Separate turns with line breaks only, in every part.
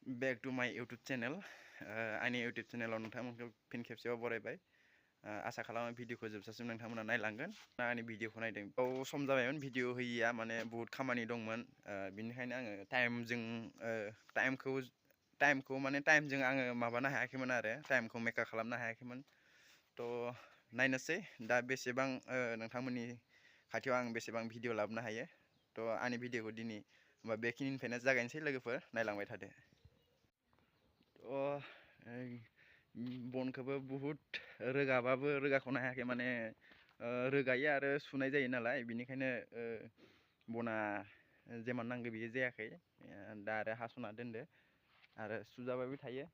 Back to my YouTube channel. आंनि YouTube चेनेलाव नोंथांमोनखौ फिन खेबसेबाव बरायबाय। आसा खालामो भिडिअखौ जोबजासिम नोंथांमोना नायलांगोन। आंनि भिडिअखौ नायदों। औ सम जाबायमोन भिडिअ होयैया माने बहुत खामानि दंमोन। बिनिखायनो आङो टाइमखौ माने टाइमजों आङो माबानो हायाखैमोन आरो टाइमखौ मेकआप खालामनो हायाखैमोन। थ' नायनोसै दा बेसेबां नोंथांमोननि खाथियाव आं बेसेबां भिडिअ लाबोनो हायो। थ' आंनि भिडिअखौ दिनै होमबा बेखिनिनिफ्रायनो जागायनोसै लोगोफोर नायलांबाय थादो। बनखौबो बुहुत रोगाबाबो रोगाख'नो हायाखै माने रोगायो आरो सुनाय जायो नालाय बिनिखायनो बना जेमान नांगौ बियो जायाखै। दा आरो हास'ना दोनदो आरो सुजाबायबो थायो।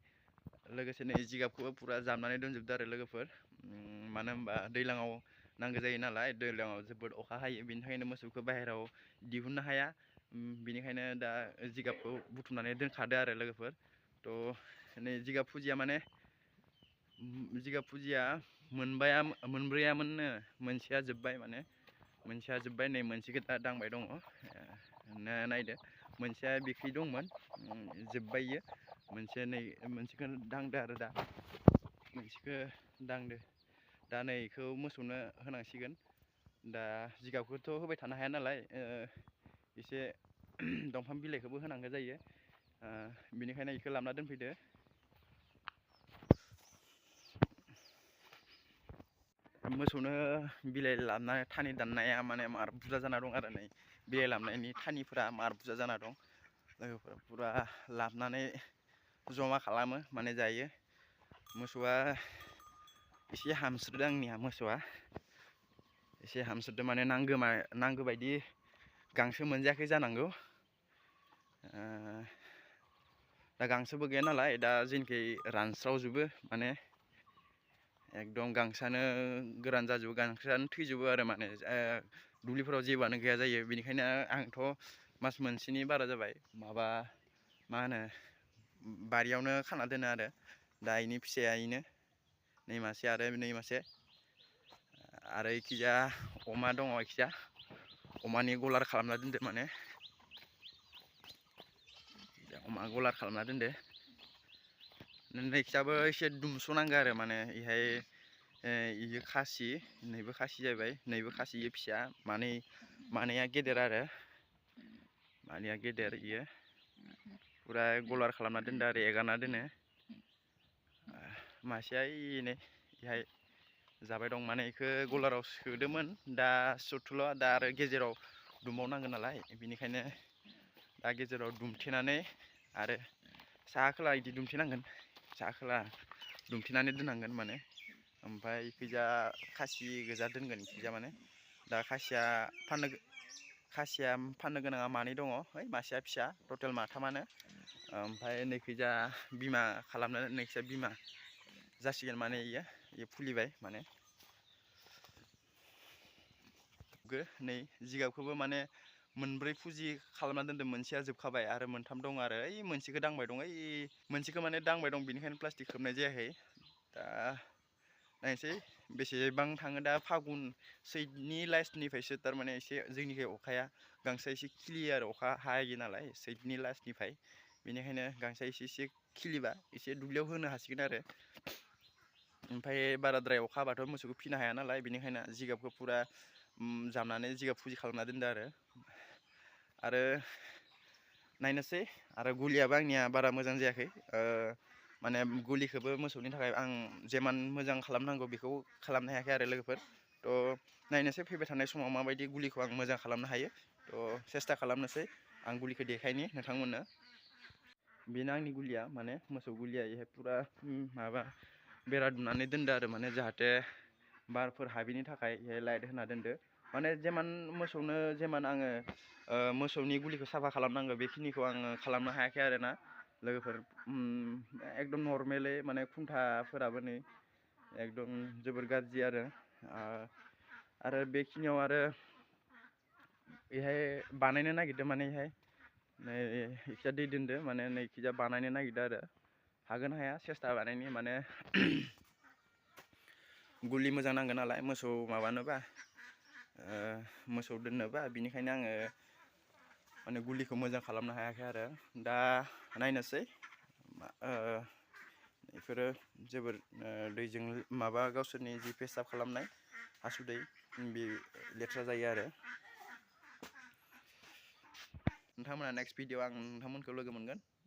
लोगोसेनो जिगाबखौबो फुरा जाबनानै दोनजोबदो आरो लोगोफोर। मानो होनबा दैज्लाङाव नांगौ जायो नालाय दैज्लाङाव जोबोद अखा हायो बिनि थाखायनो मोसौखौ बाहेरायाव दिहुननो हाया। बिनिखायनो दा जिगाबखौ बुथुमनानै दोनखादो आरो लोगोफोर। थ' नै जिगाब फुजिया मोनब्रैयामोननो मोनसेया जोब्बाय माने मोनसेया जोब्बाय नै मोनसेखौ दा दांबाय दङ। नायदो मोनसेया बिखै दंमोन जोब्बाय इयो। मोनसेखौ दांदो आरो दा मोनसेखौ दांदो दा नै बेखौ मोसौनो होनांसिगोन। दा जिगाबखौथ' होबाय थानो हाया नालाय एसे दंफां बिलाइखौबो होनांगौ जायो। बिनिखायनो बेखौ लाबोना दोनफैदो। मोसौनो बिलाइ लाबोनाय थानि दाननाया माने मार बुरजा जाना दं आरो नै बिलाइ लाबोनायनि थानिफोरा मार बुरजा जाना दं। लोगोफोर फुरा लाबोनानै जमा खालामो माने जायो। मोसौआ एसे हामस्रोदों आंनिया मोसौआ एसे हामस्रोदों माने नांगौ बायदि गांसो मोनजायाखै जानांगौ। दा गांसोबो गैया नालाय दा जेनिखि रानस्रावजोबो माने एकदम गांसोआनो गोरान जाजोबो गांसोआनो थैजोबो आरो माने दुब्लिफोराव जेबोआनो गैया जायो। बेनिखायनो आंथ' मास मोनसेनि बारा जाबाय माबा मा होनो बारियावनो खाना दोनो आरो दा इनि फिसाया इनो नै मासे आरो नै मासे आरो इखिजा अमा दङ। इखिजा अमानि गलार खालामना दोनदो माने अमा गलार खालामना दोनदो। नैखिजाबो एसे दुमस'नांगौ आरो माने इहाय इयो खासि नैबो खासि जाहैबाय नैबो खासि इयो फिसा मानैया गेदेर आरो मानैया गेदेर इयो फुरा गलार खालामना दोनदो आरो एगारना दोनो। मासेया नै इहाय जाबाय दं माने इखौ गलाराव सोदोंमोन दा सुथ'ला दा आरो गेजेराव दुमबावनांगोन नालाय बेनिखायनो दा गेजेराव दुमथेनानै आरो साहा खोला इदि दुमथेनांगोन। साहा खोला दुमथेनानै दोननांगोन माने ओमफ्राय इखैजा खासि गोजा दोनगोन। इखैजा माने दा खासिया फाननो गोनाङा मानै दङ। है मासेया फिसा टटेल माथामानो ओमफ्राय नैखैजा बिमा खालामनो नैखिजा बिमा जासिगोन माने इयो फुलिबाय माने नै जिगाबखौबो माने मोनब्रै फुजि खालामना दोनदों मोनसेया जोबखाबाय आरो मोनथाम दं आरो ओइ मोनसेखौ दांबाय दं मोनसेखौ माने दांबाय दं बेनिखायनो प्लास्टिक खोबनाय जायाखै। दा नायनोसै बेसेबां थाङो दा फागुन सैतनि लास्टनिफ्रायसो थारमाने एसे जोंनिखै अखाया गांसोआ एसे खिलियो आरो अखा हायो नालाय सैतनि लास्टनिफ्राय बेनिखायनो गांसोआ एसे खिलिबा एसे दुब्लियाव होनो हासिगोन आरो। ओमफ्राय बाराद्राय अखा हाबाथ' मोसौखौ फिनो हाया नालाय बेनिखायनो जिगाबखौ फुरा जाबनानै जिगाब फुजि खालामना दोनदो आरो नायनोसै आरो गुलियाबो आंनिया बारा मोजां जायाखै। माने गुलिखौबो मोसौनि थाखाय आं जेमान मोजां खालामनांगौ बेखौ खालामनो हायाखै आरो लोगोफोर। थ' नायनोसै फैबाय थानाय समाव माबायदि गुलिखौ आं मोजां खालामनो हायो। थ' सेस्था खालामनोसै आं गुलिखौ देखायनि नोंथांमोननो। बेनो आंनि गुलिया माने मोसौ गुलिया इहाय फुरा माबा बेरा दुमनानै दोनदो आरो माने जाहाथे बारफोर हाबिनि थाखाय इहाय लाइट होना दोनदो। माने जेमान मोसौनो जेमान आङो मोसौनि गुलिखौ साफा खालामनांगौ बेखिनिखौ आङो खालामनो हायाखै आरोना लोगोफोर। एकदम नर्मेलै माने खुन्थाफोराबो नै एकदम जोबोर गाज्रि आरो बेखिनियाव आरो इहाय बानायनो नागिरदों माने इहाय नै इखिजा दै दोनदो माने नैखिजा बानायनो नागिरदों आरो हागोन हाया सेस्था बानायनि माने गुलि मोजां नांगोन नालाय मोसौ माबानोबा मोसौ दोननोबा बिनिखायनो आङो माने गुलिखौ मोजां खालामनो हायाखै आरो दा नायनोसै बेफोरो जोबोर दैजों माबा गावसोरनि जि पेसाब खालामनाय हासुदै बे लेथ्रा जायो आरो नोंथांमोना नेक्स्ट भिडिअ आं नोंथांमोनखौ लोगो मोनगोन।